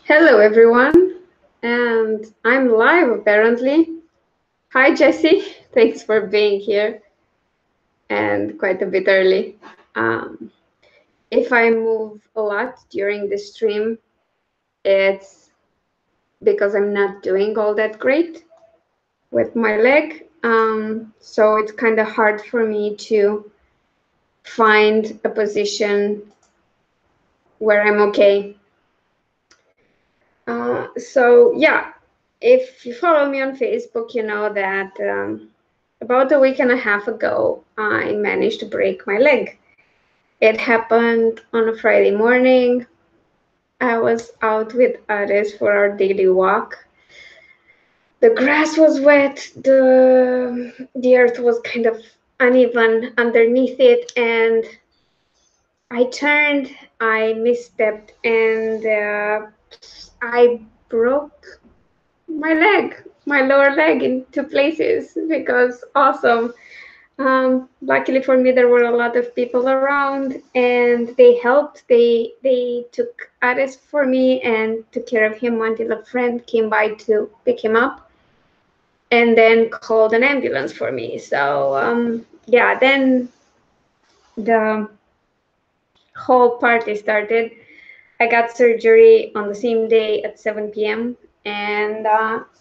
Hello, everyone, and I'm live apparently. Hi, Jesse. Thanks for being here and quite a bit early. Um, if I move a lot during the stream, it's because I'm not doing all that great with my leg. So it's kind of hard for me to find a position where I'm okay. So if you follow me on Facebook, you know that about a week and a half ago, I managed to break my leg. It happened on a Friday morning. I was out with Ares for our daily walk. The grass was wet, the earth was kind of uneven underneath it, and I turned, I misstepped, and I broke my leg, my lower leg in two places because awesome. Luckily for me, there were a lot of people around, and they helped. They took Ares for me and took care of him until a friend came by to pick him up, and then called an ambulance for me. So yeah, then the whole party started. I got surgery on the same day at 7 p.m. and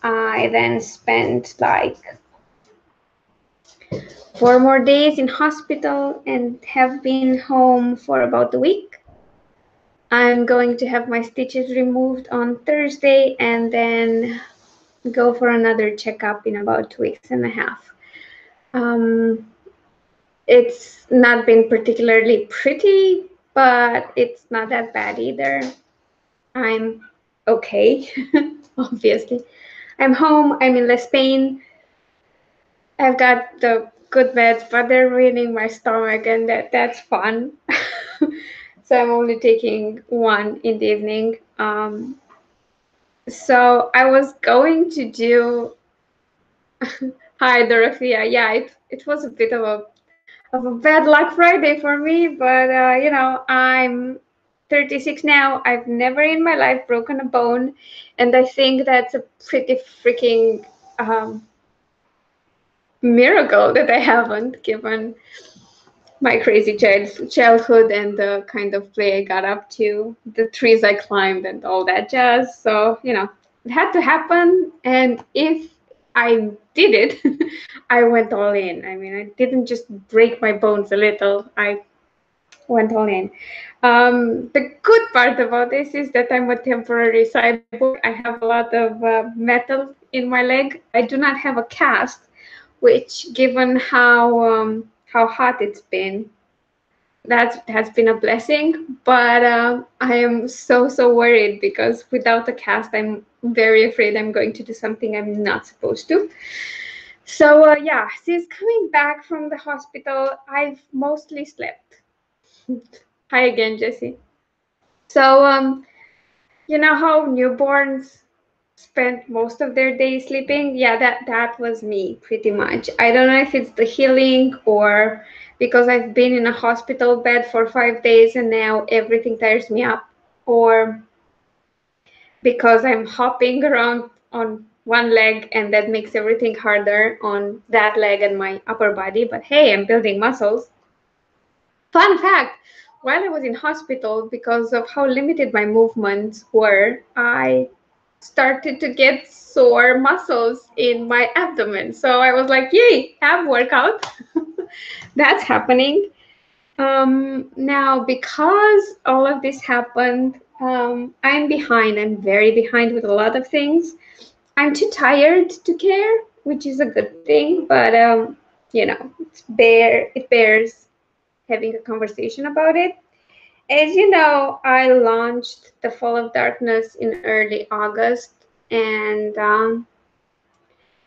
I then spent like 4 more days in hospital and have been home for about a week. I'm going to have my stitches removed on Thursday and then go for another checkup in about 2 weeks and a half. Um, it's not been particularly pretty, but it's not that bad either. I'm okay, obviously. I'm home, I'm in less pain. I've got the good meds, but they're ruining my stomach, and that's fun. So I'm only taking one in the evening. So I was going to do. Hi, Dorothea. Yeah, it was a bit of a bad luck Friday for me, but I'm 36 now. I've never in my life broken a bone, and I think that's a pretty freaking miracle that I haven't, given my crazy childhood and the kind of play I got up to, the trees I climbed, and all that jazz. So, it had to happen. And if I did it, I went all in. I mean, I didn't just break my bones a little, I went all in. The good part about this is that I'm a temporary cyborg. I have a lot of metal in my leg. I do not have a cast, which, given how hot it's been, that has been a blessing. But I am so worried because without a cast, I'm very afraid I'm going to do something I'm not supposed to. So yeah, since coming back from the hospital, I've mostly slept. Hi again, Jesse. So you know how newborns spend most of their day sleeping? Yeah, that was me pretty much. I don't know if it's the healing or because I've been in a hospital bed for 5 days and now everything tires me up, or because I'm hopping around on one leg and that makes everything harder on that leg and my upper body. But hey, I'm building muscles. Fun fact, while I was in hospital, because of how limited my movements were, I started to get sore muscles in my abdomen. So I was like, yay, ab workout. That's happening. Now, because all of this happened, I'm behind. I'm very behind with a lot of things. I'm too tired to care, which is a good thing, but it bears having a conversation about it. As you know, I launched The Fall of Darkness in early August, and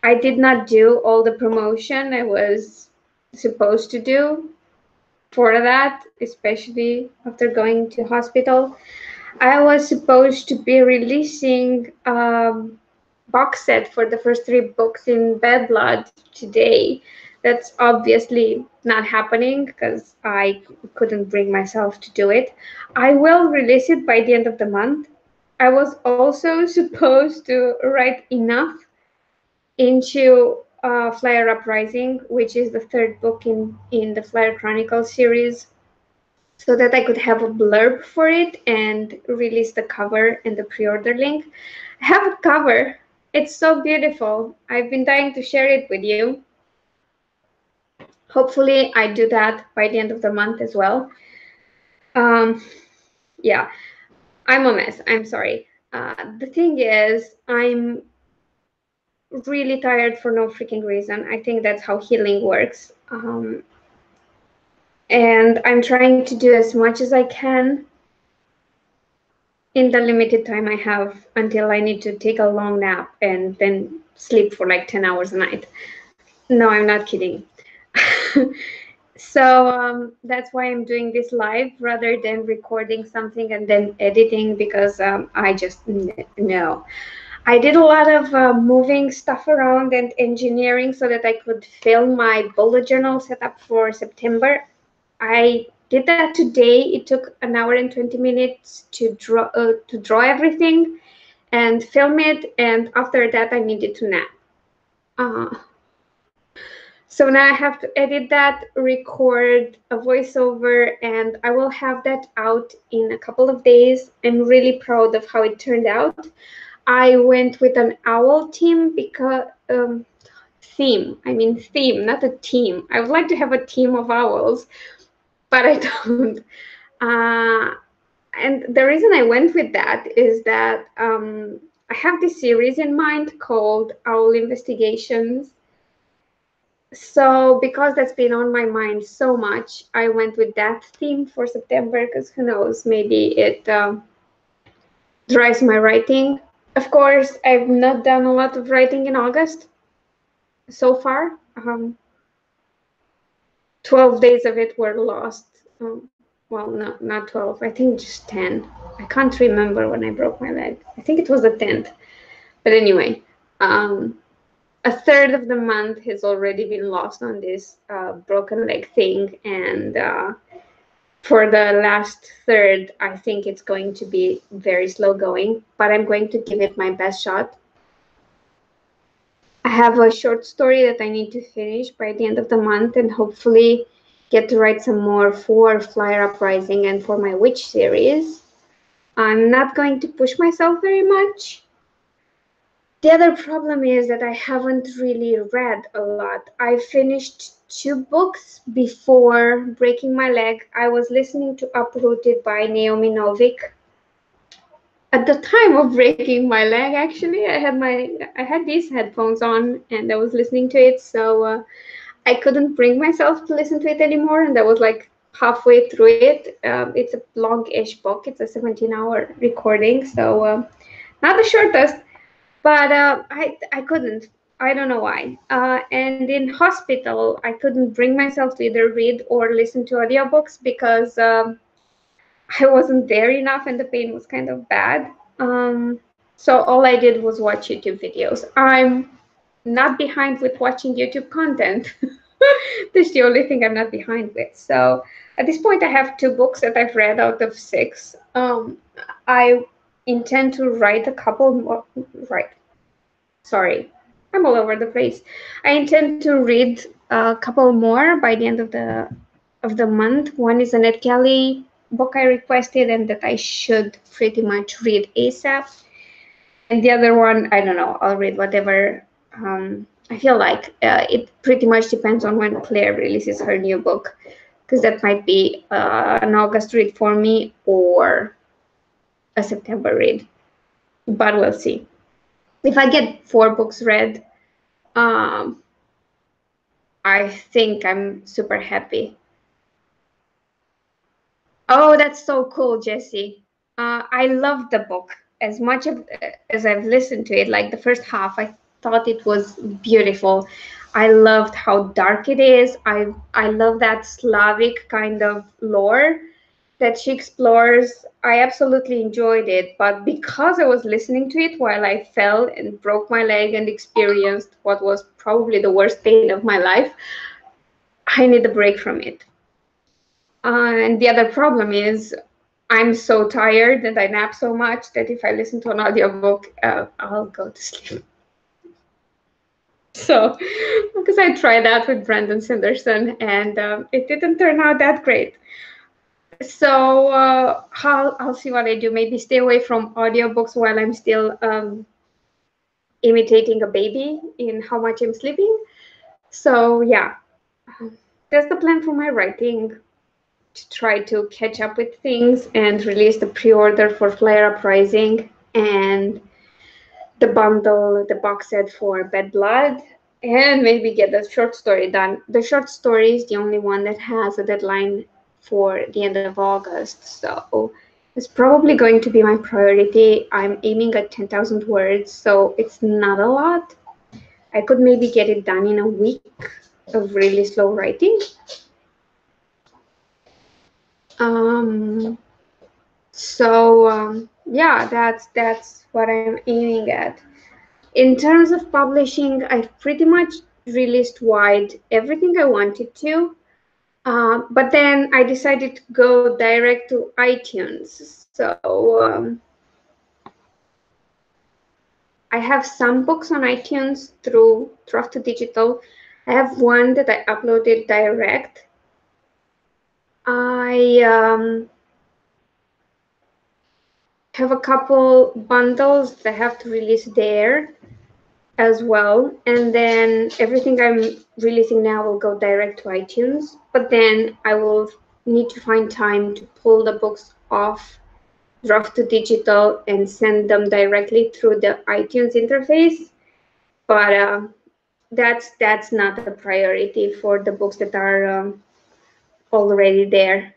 I did not do all the promotion I was supposed to do for that, especially after going to hospital. I was supposed to be releasing box set for the first three books in Bad Blood today. That's obviously not happening because I couldn't bring myself to do it. I will release it by the end of the month. I was also supposed to write enough into Flyer Uprising, which is the third book in the Flyer Chronicles series, so that I could have a blurb for it and release the cover and the pre-order link. I have a cover. It's so beautiful. I've been dying to share it with you. Hopefully, I do that by the end of the month as well. Yeah, I'm a mess. I'm sorry. The thing is, I'm really tired for no freaking reason. I think that's how healing works. And I'm trying to do as much as I can in the limited time I have until I need to take a long nap and then sleep for like 10 hours a night. No, I'm not kidding. So that's why I'm doing this live rather than recording something and then editing, because I just no. I did a lot of moving stuff around and engineering so that I could film my bullet journal setup for September. I did that today. It took an hour and 20 minutes to draw everything and film it, and after that I needed to nap. So now I have to edit that, record a voiceover, and I will have that out in a couple of days. I'm really proud of how it turned out. I went with an owl theme because theme, not a team. I would like to have a team of owls, but I don't. And the reason I went with that is that I have this series in mind called Owl Investigations. So because that's been on my mind so much, I went with that theme for September, because who knows, maybe it drives my writing. Of course, I've not done a lot of writing in August so far. 12 days of it were lost. Well, no, not 12. I think just 10. I can't remember when I broke my leg. I think it was the 10th. But anyway, a third of the month has already been lost on this broken leg thing. And for the last third, I think it's going to be very slow going, but I'm going to give it my best shot. I have a short story that I need to finish by the end of the month, and hopefully get to write some more for Flyer Uprising and for my Witch series. I'm not going to push myself very much. The other problem is that I haven't really read a lot. I finished 2 books before breaking my leg. I was listening to Uprooted by Naomi Novik. At the time of breaking my leg, actually, I had these headphones on and I was listening to it, so I couldn't bring myself to listen to it anymore, and I was like halfway through it. It's a long-ish book. It's a 17-hour recording, so not the shortest, but I couldn't. I don't know why. And in hospital, I couldn't bring myself to either read or listen to audiobooks because I wasn't there enough and the pain was kind of bad. So all I did was watch YouTube videos. I'm not behind with watching YouTube content. That's the only thing I'm not behind with. So at this point, I have 2 books that I've read out of 6. I intend to write a couple more. Sorry, I'm all over the place. I intend to read a couple more by the end of the month. One is a Ned Kelly book I requested and that I should pretty much read ASAP. And the other one, I don't know, I'll read whatever I feel like. It pretty much depends on when Claire releases her new book, because that might be an August read for me or a September read, but we'll see. If I get 4 books read, I think I'm super happy. Oh, that's so cool, Jessie. I loved the book as much as I've listened to it. Like the first half, I thought it was beautiful. I loved how dark it is. I love that Slavic kind of lore that she explores. I absolutely enjoyed it, but because I was listening to it while I fell and broke my leg and experienced what was probably the worst pain of my life, I need a break from it. And the other problem is I'm so tired and I nap so much that if I listen to an audiobook, I'll go to sleep. So, because I tried that with Brandon Sanderson and it didn't turn out that great. So I'll see what I do. Maybe stay away from audiobooks while I'm still imitating a baby in how much I'm sleeping. So yeah, that's the plan for my writing, to try to catch up with things and release the pre-order for Flare Uprising and the bundle, the box set for Bad Blood, and maybe get the short story done. The short story is the only one that has a deadline for the end of August, so it's probably going to be my priority. I'm aiming at 10,000 words, so it's not a lot. I could maybe get it done in a week of really slow writing. Um, yeah, that's what I'm aiming at. In terms of publishing, I've pretty much released wide everything I wanted to, but then I decided to go direct to iTunes. So I have some books on iTunes through Draft to Digital. I have one that I uploaded direct. I have a couple bundles that I have to release there as well, and then everything I'm releasing now will go direct to iTunes, but then I will need to find time to pull the books off Draft to Digital and send them directly through the iTunes interface. But that's not a priority for the books that are already there.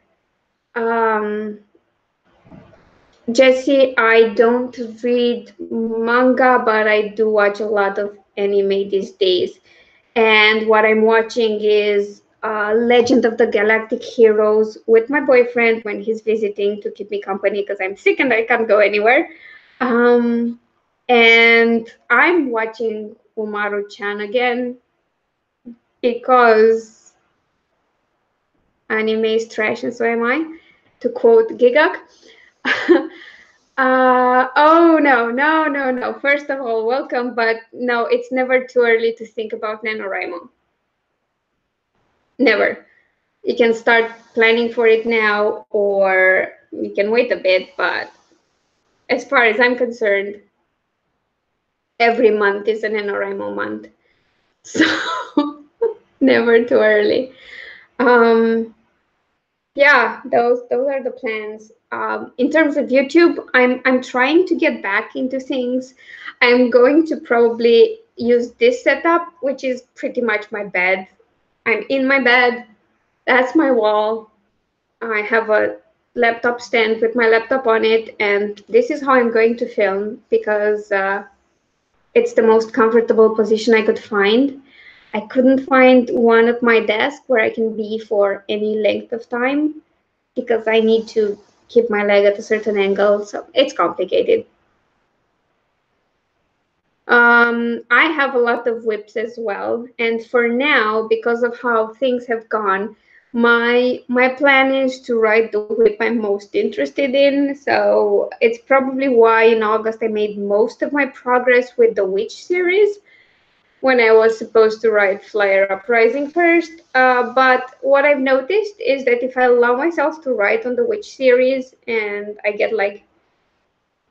Jesse, I don't read manga, but I do watch a lot of anime these days. And what I'm watching is Legend of the Galactic Heroes with my boyfriend when he's visiting to keep me company because I'm sick and I can't go anywhere. Um, and I'm watching Umaru-chan again because anime is trash and so am I, to quote Gigak. Oh no, no, no, no. First of all, welcome, but no, it's never too early to think about NaNoWriMo. Never. You can start planning for it now, or you can wait a bit, but as far as I'm concerned, every month is an NaNoWriMo month. So never too early. Yeah, those are the plans. In terms of YouTube, I'm trying to get back into things. I'm going to probably use this setup, which is pretty much my bed. I'm in my bed. That's my wall. I have a laptop stand with my laptop on it, and this is how I'm going to film because it's the most comfortable position I could find. I couldn't find one at my desk where I can be for any length of time because I need to keep my leg at a certain angle, so it's complicated. I have a lot of whips as well, and for now, because of how things have gone, my plan is to write the whip I'm most interested in. So it's probably why in August I made most of my progress with the Witch series when I was supposed to write Flyer Uprising first. But what I've noticed is that if I allow myself to write on the Witch series and I get like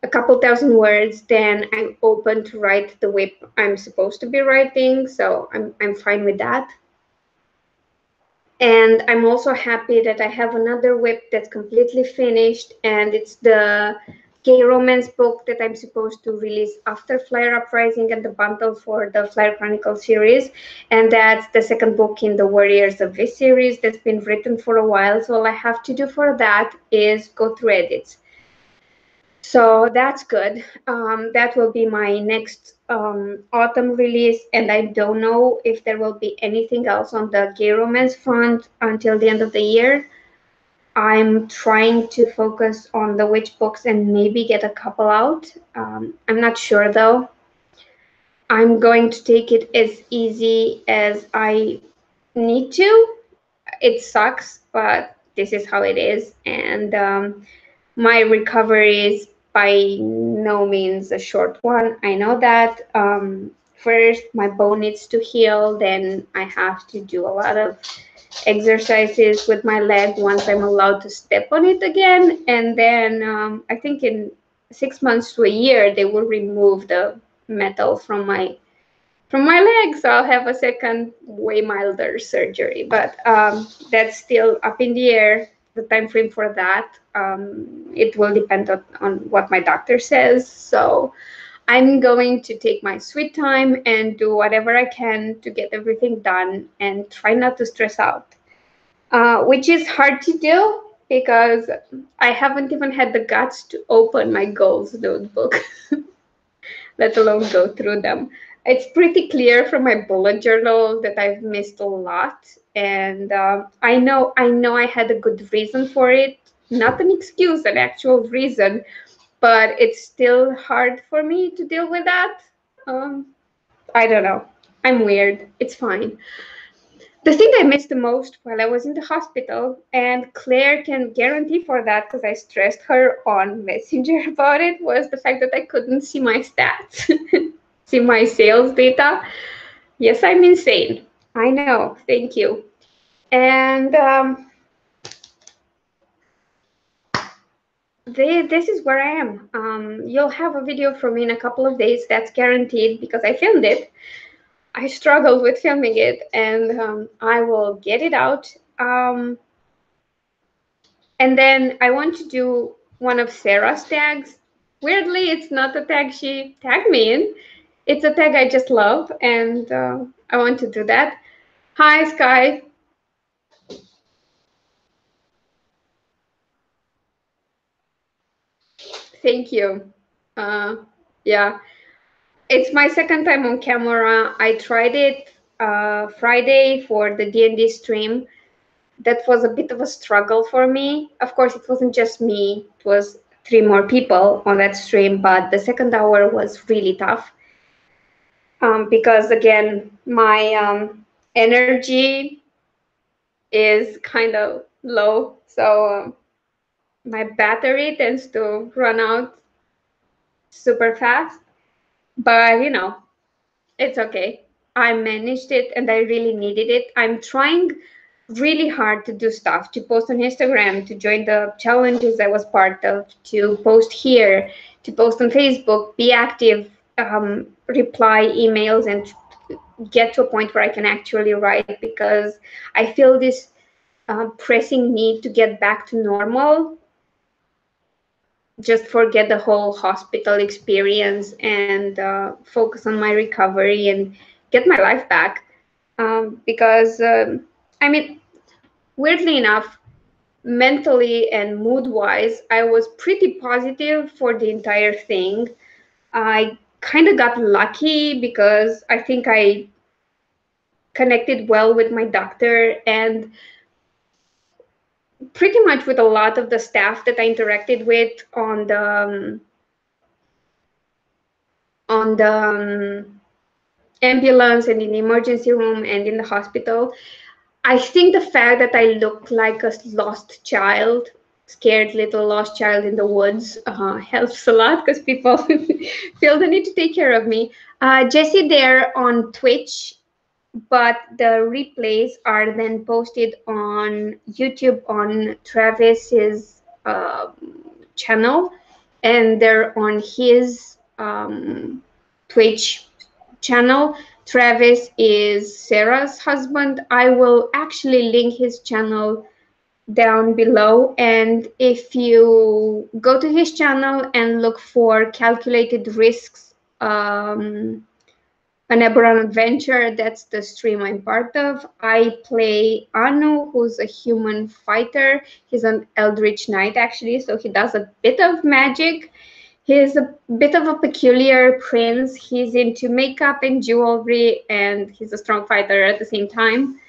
a couple thousand words, then I'm open to write the whip I'm supposed to be writing. So I'm fine with that. And I'm also happy that I have another whip that's completely finished, and it's the gay romance book that I'm supposed to release after Flyer Uprising and the bundle for the Flyer Chronicle series. And that's the second book in the Warriors of this series that's been written for a while. So all I have to do for that is go through edits. So that's good. That will be my next autumn release, and I don't know if there will be anything else on the gay romance front until the end of the year. I'm trying to focus on the witch books and maybe get a couple out. I'm not sure though. I'm going to take it as easy as I need to. It sucks, but this is how it is. And My recovery is by no means a short one. I know that. First, my bone needs to heal. Then I have to do a lot of exercises with my leg once I'm allowed to step on it again. And then I think in 6 months to a year, they will remove the metal from my legs. I'll have a second, way milder surgery, but that's still up in the air. The time frame for that, it will depend on what my doctor says. So I'm going to take my sweet time and do whatever I can to get everything done and try not to stress out, which is hard to do because I haven't even had the guts to open my goals notebook, let alone go through them. It's pretty clear from my bullet journal that I've missed a lot, and I know I had a good reason for it, not an excuse, an actual reason, but it's still hard for me to deal with that. Um, I don't know. I'm weird. It's fine. The thing I missed the most while I was in the hospital, and Claire can guarantee for that because I stressed her on Messenger about it, was the fact that I couldn't see my stats, see my sales data. Yes, I'm insane. I know. Thank you. And this is where I am. You'll have a video from me in a couple of days. That's guaranteed because I filmed it. I struggled with filming it, and I will get it out. And then I want to do one of Sarah's tags. Weirdly, it's not a tag she tagged me in. It's a tag I just love, and I want to do that. Hi, Sky. Thank you. Yeah, it's my second time on camera. I tried it Friday for the D&D stream. That was a bit of a struggle for me. Of course, it wasn't just me. It was 3 more people on that stream, but the second hour was really tough. Because again, my energy is kind of low, so my battery tends to run out super fast. But it's okay. I managed it, and I really needed it. I'm trying really hard to do stuff, to post on Instagram, to join the challenges I was part of, to post here, to post on Facebook, be active, reply emails, and get to a point where I can actually write, because I feel this pressing need to get back to normal, just forget the whole hospital experience and focus on my recovery and get my life back. Because, I mean, weirdly enough, mentally and mood-wise, I was pretty positive for the entire thing. I kind of got lucky because I think I connected well with my doctor and pretty much with a lot of the staff that I interacted with on the ambulance and in the emergency room and in the hospital. I think the fact that I look like a lost child, scared little lost child in the woods, helps a lot because people feel the need to take care of me. Jessie, there on Twitch, but the replays are then posted on YouTube on Travis's channel, and they're on his Twitch channel. Travis is Sarah's husband. I will actually link his channel down below, and if you go to his channel and look for Calculated Risks, an Eberron adventure, that's the stream I'm part of. I play Anu, who's a human fighter. He's an Eldritch Knight, actually, so he does a bit of magic. He's a bit of a peculiar prince. He's into makeup and jewelry, and he's a strong fighter at the same time.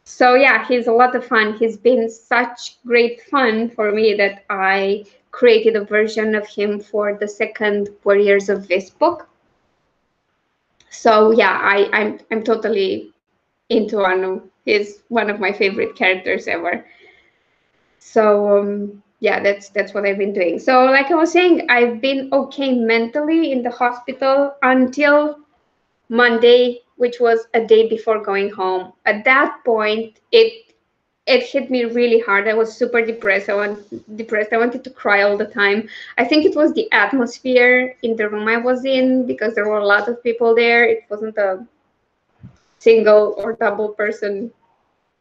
So yeah, he's a lot of fun. He's been such great fun for me that I created a version of him for the second Warriors of This book. So yeah, I'm totally into Anu. He's one of my favorite characters ever. So yeah, that's what I've been doing. So like I was saying, I've been okay mentally in the hospital until Monday, which was a day before going home. At that point, it hit me really hard. I was super depressed. Depressed. I wanted to cry all the time. I think it was the atmosphere in the room I was in because there were a lot of people there. It wasn't a single or double person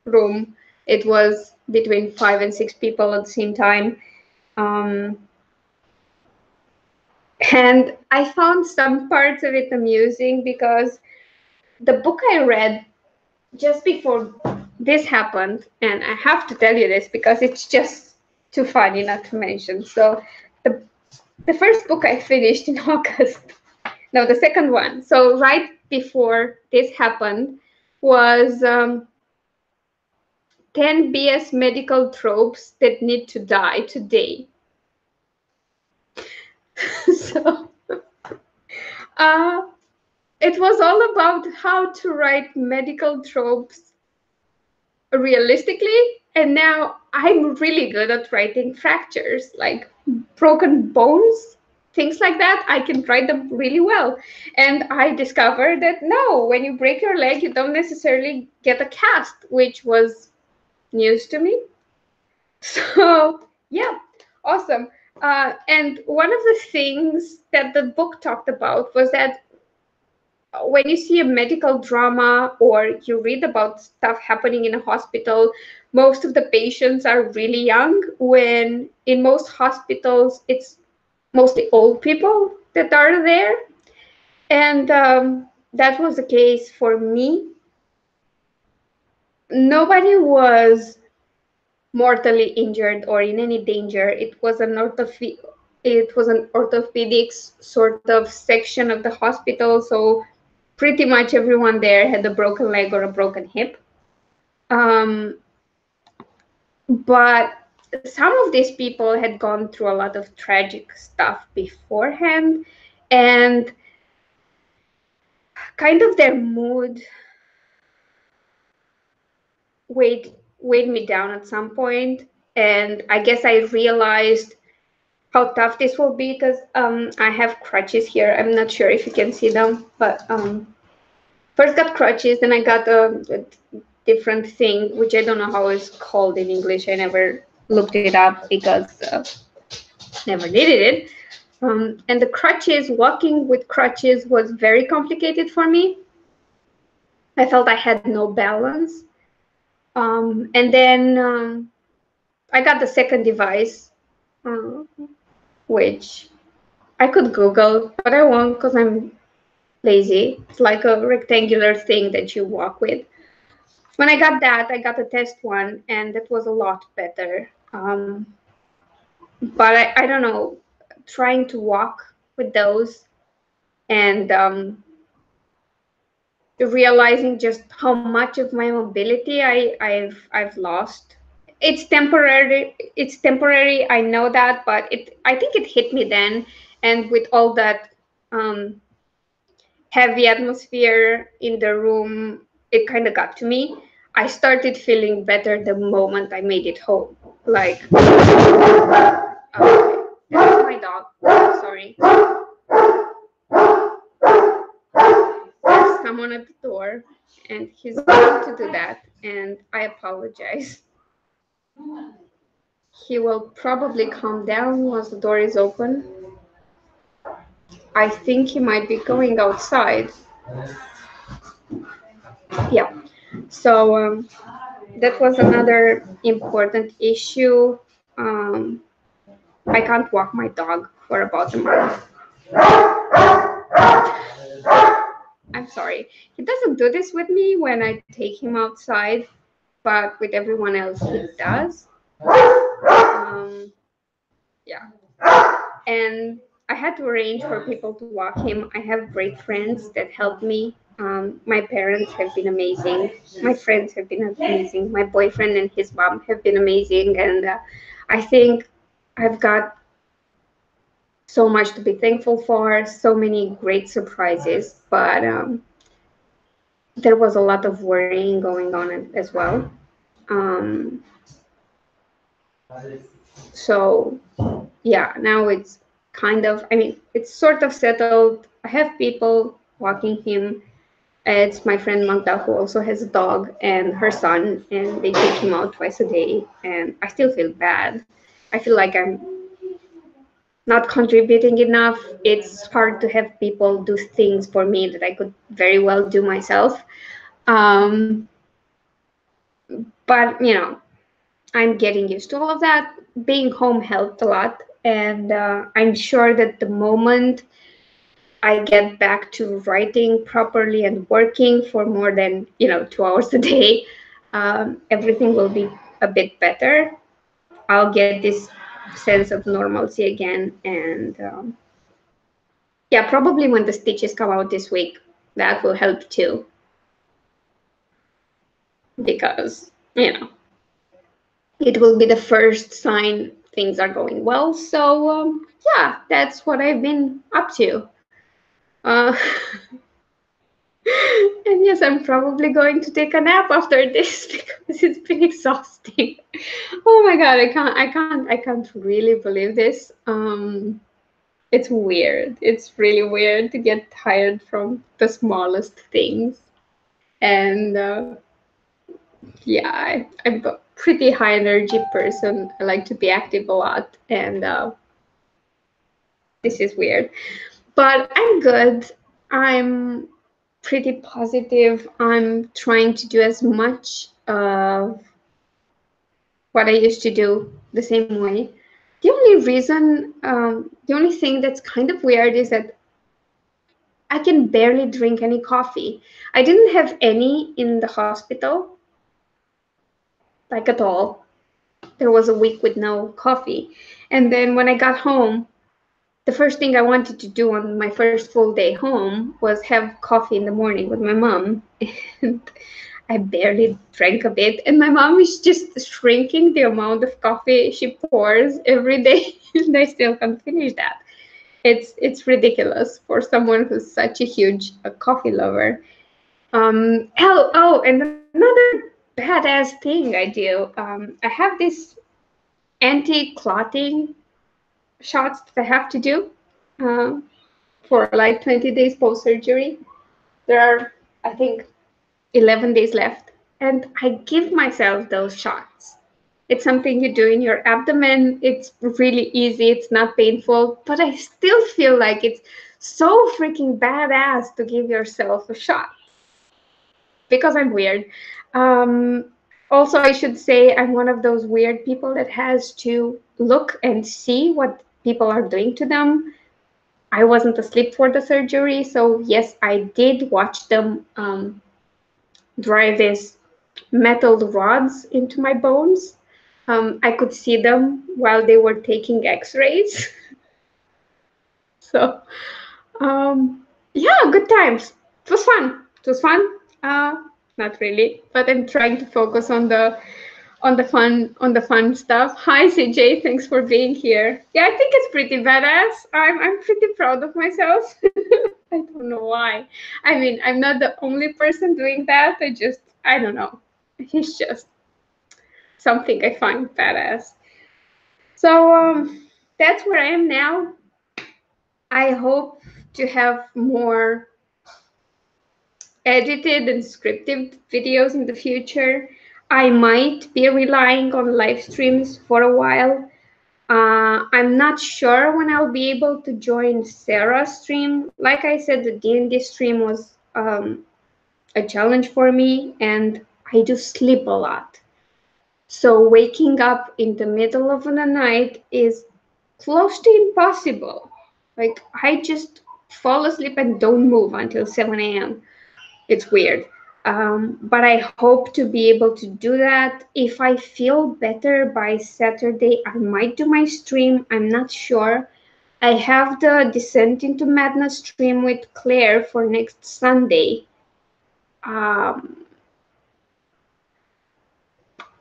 room. It was between 5 and 6 people at the same time. Um, and I found some parts of it amusing because the book I read just before this happened, and I have to tell you this because it's just too funny not to mention. So the the first book I finished in August. No, the second one. So right before this happened was 10 BS medical tropes that need to die today. So uh, it was all about how to write medical tropes realistically, and now I'm really good at writing fractures, like broken bones, things like that. I can write them really well. And I discovered that no, when you break your leg, you don't necessarily get a cast, which was news to me. So yeah, awesome. And one of the things that the book talked about was that when you see a medical drama or you read about stuff happening in a hospital, most of the patients are really young, when in most hospitals, it's mostly old people that are there. And that was the case for me. Nobody was mortally injured or in any danger. It was an orthopedics sort of section of the hospital, so pretty much everyone there had a broken leg or a broken hip. Um, but some of these people had gone through a lot of tragic stuff beforehand, and kind of their mood weighed me down at some point. And I guess I realized how tough this will be because I have crutches here. I'm not sure if you can see them, but first got crutches, then I got a different thing, which I don't know how it's called in English. I never looked it up because never needed it. And the crutches, walking with crutches was very complicated for me. I felt I had no balance. And then I got the second device, uh, which I could Google, but I won't because I'm lazy. It's like a rectangular thing that you walk with. When I got that, I got a test one, and that was a lot better. But I don't know, trying to walk with those and realizing just how much of my mobility I've lost. It's temporary. It's temporary. I know that, but I think it hit me then, and with all that um, heavy atmosphere in the room, it kind of got to me. I started feeling better the moment I made it home. Like, that's my dog. Sorry. There's someone at the door, and he's going to do that, and I apologize. He will probably calm down once the door is open. I think he might be going outside. Yeah. So that was another important issue. I can't walk my dog for about a month. I'm sorry. He doesn't do this with me when I take him outside, but with everyone else he does. Yeah. And I had to arrange for people to walk him. I have great friends that help me. My parents have been amazing. My friends have been amazing. My boyfriend and his mom have been amazing. And I think I've got so much to be thankful for, so many great surprises. But there was a lot of worrying going on as well. Um, So yeah, now it's kind of, I mean, it's sort of settled. I have people walking him. It's my friend Magda, who also has a dog, and her son, and they take him out twice a day. And I still feel bad. I feel like I'm not contributing enough. It's hard to have people do things for me that I could very well do myself. Um, but I'm getting used to all of that. Being home helped a lot, and I'm sure that the moment I get back to writing properly and working for more than 2 hours a day, everything will be a bit better. I'll get this sense of normalcy again, and yeah, probably when the stitches come out this week, that will help too, because it will be the first sign things are going well. So yeah, that's what I've been up to. Uh, and yes, I'm probably going to take a nap after this because it's been exhausting. Oh my god, I can't really believe this. It's weird. It's really weird to get tired from the smallest things. And yeah, I'm a pretty high energy person. I like to be active a lot, and this is weird. But I'm good. I'm pretty positive. I'm trying to do as much of what I used to do the same way. The only thing that's kind of weird is that I can barely drink any coffee. I didn't have any in the hospital, like at all. There was a week with no coffee. And then when I got home, the first thing I wanted to do on my first full day home was have coffee in the morning with my mom. And I barely drank a bit. And my mom is just shrinking the amount of coffee she pours every day. And I still can't finish that. It's ridiculous for someone who's such a huge coffee lover. And another badass thing I do. I have this anti-clotting shots that I have to do uh, for like 20 days post-surgery. There are, I think, 11 days left, and I give myself those shots. It's something you do in your abdomen. It's really easy. It's not painful, but I still feel like it's so freaking badass to give yourself a shot because I'm weird. Um, Also, I should say I'm one of those weird people that has to look and see what people are doing to them. I wasn't asleep for the surgery, so yes, I did watch them drive these metal rods into my bones. I could see them while they were taking x-rays. So yeah, good times. It was fun. It was fun. Uh, Not really, but I'm trying to focus on the fun stuff. Hi CJ, thanks for being here. Yeah, I think it's pretty badass. I'm pretty proud of myself. I don't know why. I mean, I'm not the only person doing that. I don't know. It's just something I find badass. So that's where I am now. I hope to have more edited and scripted videos in the future. I might be relying on live streams for a while. I'm not sure when I'll be able to join Sarah's stream. Like I said, the D&D stream was a challenge for me, and I do sleep a lot. So waking up in the middle of the night is close to impossible. Like, I just fall asleep and don't move until 7 a.m. It's weird. But I hope to be able to do that. If I feel better by Saturday, I might do my stream. I'm not sure. I have the Descent into Madness stream with Claire for next Sunday.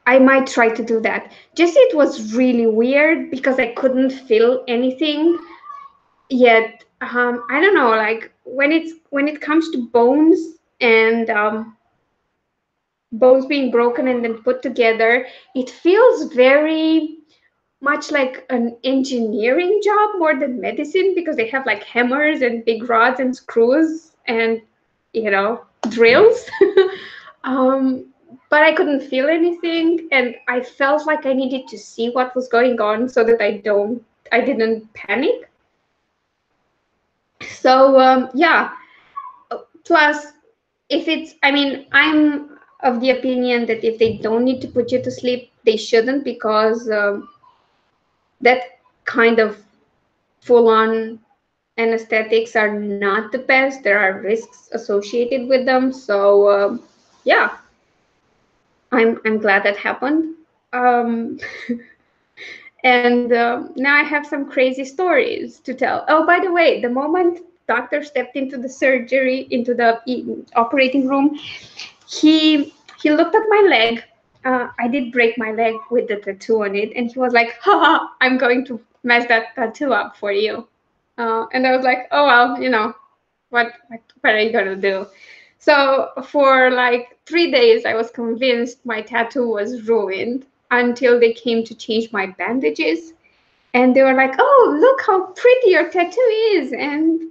I might try to do that. Just it was really weird because I couldn't feel anything yet. I don't know, like when it comes to bones and bones being broken and then put together, it feels very much like an engineering job more than medicine, because they have like hammers and big rods and screws and, you know, drills. um, but I couldn't feel anything, and I felt like I needed to see what was going on so that I didn't panic. So yeah. Plus, if it's, I mean, I'm of the opinion that if they don't need to put you to sleep, they shouldn't, because that kind of full-on anesthetics are not the best. There are risks associated with them. So yeah, I'm glad that happened. Um, and now I have some crazy stories to tell. Oh, by the way, the moment doctor stepped into the surgery, into the operating room, he looked at my leg. I did break my leg with the tattoo on it, and he was like, "Haha, I'm going to mess that tattoo up for you." And I was like, "Oh well, you know, what are you gonna do?" So for like 3 days, I was convinced my tattoo was ruined until they came to change my bandages, and they were like, "Oh, look how pretty your tattoo is," and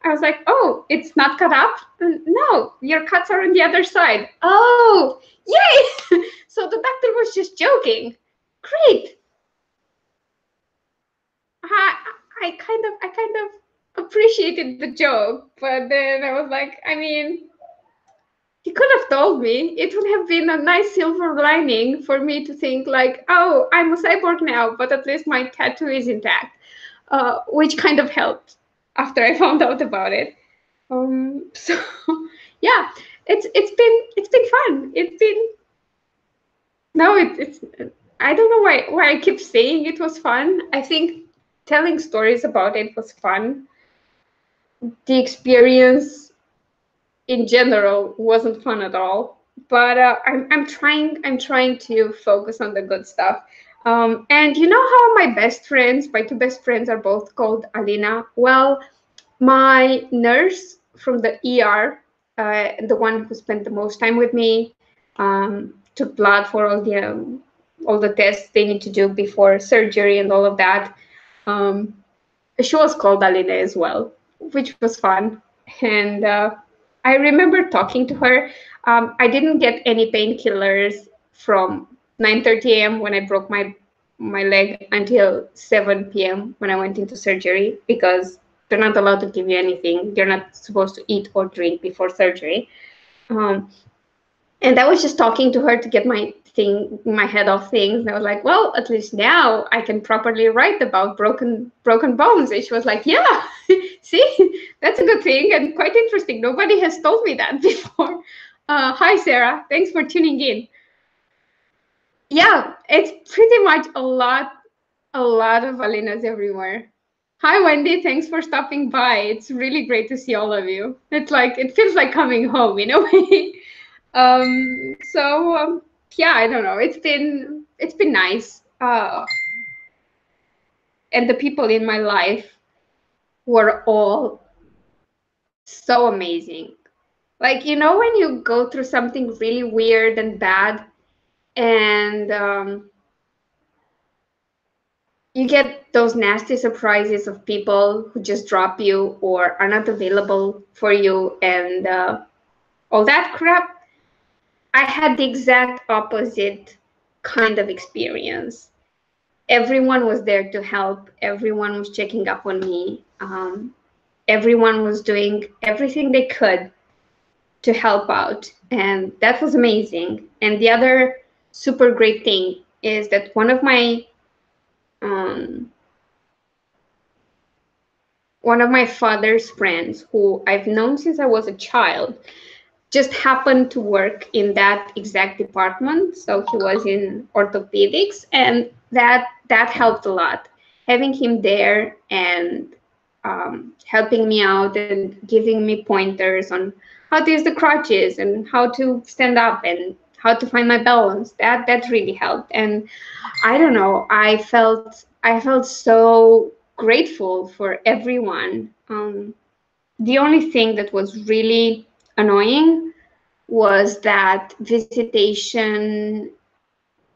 I was like, "Oh, it's not cut up? No, your cuts are on the other side." Oh, yay! So the doctor was just joking. Great. I, I kind of appreciated the joke, but then I was like, I mean, he could have told me. It would have been a nice silver lining for me to think like, oh, I'm a cyborg now, but at least my tattoo is intact, which kind of helped after I found out about it. So yeah, it's been fun. It's been no, it's I don't know why I keep saying it was fun. I think telling stories about it was fun. The experience in general wasn't fun at all. But I'm trying to focus on the good stuff. And you know how my two best friends are both called Alina? Well, my nurse from the ER, the one who spent the most time with me, took blood for all the tests they need to do before surgery and all of that. Um, she was called Alina as well, which was fun. And I remember talking to her. I didn't get any painkillers from 9:30 a.m. when I broke my leg until 7 p.m. when I went into surgery, because they're not allowed to give you anything. You're not supposed to eat or drink before surgery. Um, and I was just talking to her to get my head off things. And I was like, well, at least now I can properly write about broken bones. And she was like, yeah, see, that's a good thing and quite interesting. Nobody has told me that before. Hi, Sarah. Thanks for tuning in. Yeah, it's pretty much a lot of Alinas everywhere. Hi, Wendy. Thanks for stopping by. It's really great to see all of you. It feels like coming home in a way. So yeah, I don't know. It's been nice. And the people in my life were all so amazing. Like, you know, when you go through something really weird and bad, and you get those nasty surprises of people who just drop you or are not available for you, and all that crap. I had the exact opposite kind of experience. Everyone was there to help. Everyone was checking up on me. Everyone was doing everything they could to help out, and that was amazing. And the other super great thing is that um, one of my father's friends, who I've known since I was a child, just happened to work in that exact department. So he was in orthopedics, and that helped a lot. Having him there and helping me out and giving me pointers on how to use the crutches and how to stand up and how to find my balance. That really helped. And I don't know, I felt so grateful for everyone. The only thing that was really annoying was that visitation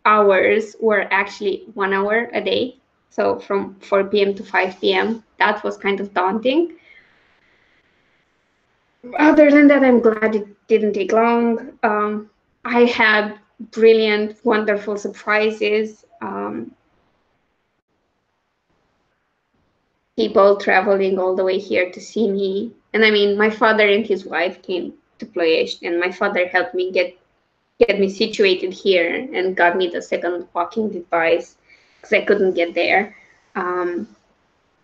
hours were actually 1 hour a day. So from 4 p.m. to 5 p.m. That was kind of daunting. Other than that, I'm glad it didn't take long. I had brilliant, wonderful surprises. People traveling all the way here to see me. And I mean, my father and his wife came to Ploiești, and my father helped me get me situated here and got me the second walking device because I couldn't get there.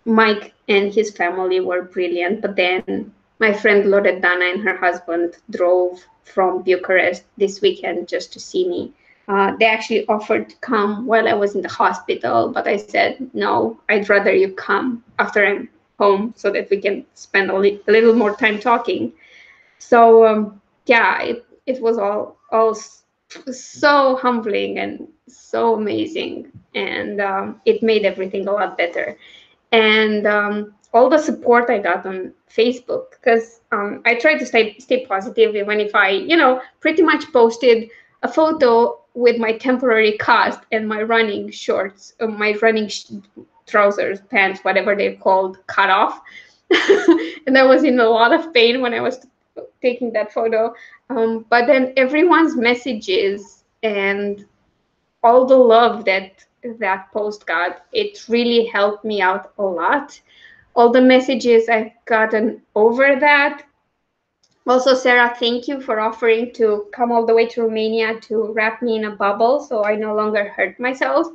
Mike and his family were brilliant, but then my friend Loredana and her husband drove from Bucharest this weekend just to see me. They actually offered to come while I was in the hospital, but I said, no, I'd rather you come after I'm home so that we can spend a little more time talking. So yeah, it was all so humbling and so amazing, and it made everything a lot better. And all the support I got on Facebook, because I try to stay positive, even if I, pretty much posted a photo with my temporary cast and my running shorts, my running trousers, pants, whatever they're called, cut off. And I was in a lot of pain when I was taking that photo. But then everyone's messages and all the love that post got, it really helped me out a lot. All the messages I've gotten over that. Also, Sarah, thank you for offering to come all the way to Romania to wrap me in a bubble so I no longer hurt myself.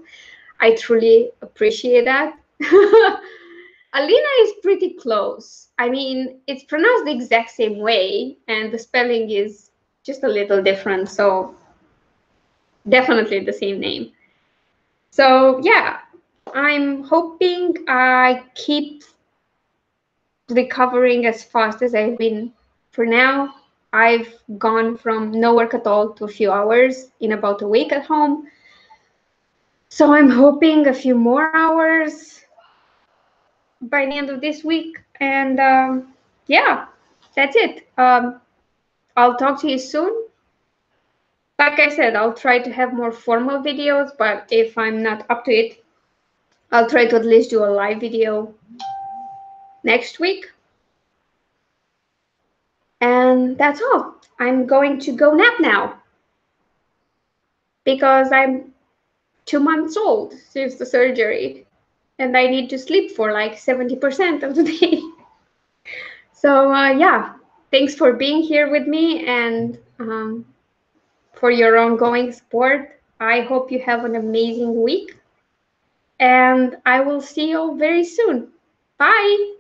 I truly appreciate that. Alina is pretty close. I mean, it's pronounced the exact same way, and the spelling is just a little different. So definitely the same name. So yeah, I'm hoping I keep recovering as fast as I've been. For now, I've gone from no work at all to a few hours in about a week at home. So I'm hoping a few more hours by the end of this week. And yeah, that's it. I'll talk to you soon. Like I said, I'll try to have more formal videos, but if I'm not up to it, I'll try to at least do a live video next week. And that's all. I'm going to go nap now because I'm 2 months old since the surgery and I need to sleep for like 70% of the day. So yeah, thanks for being here with me and for your ongoing support. I hope you have an amazing week and I will see you all very soon. Bye.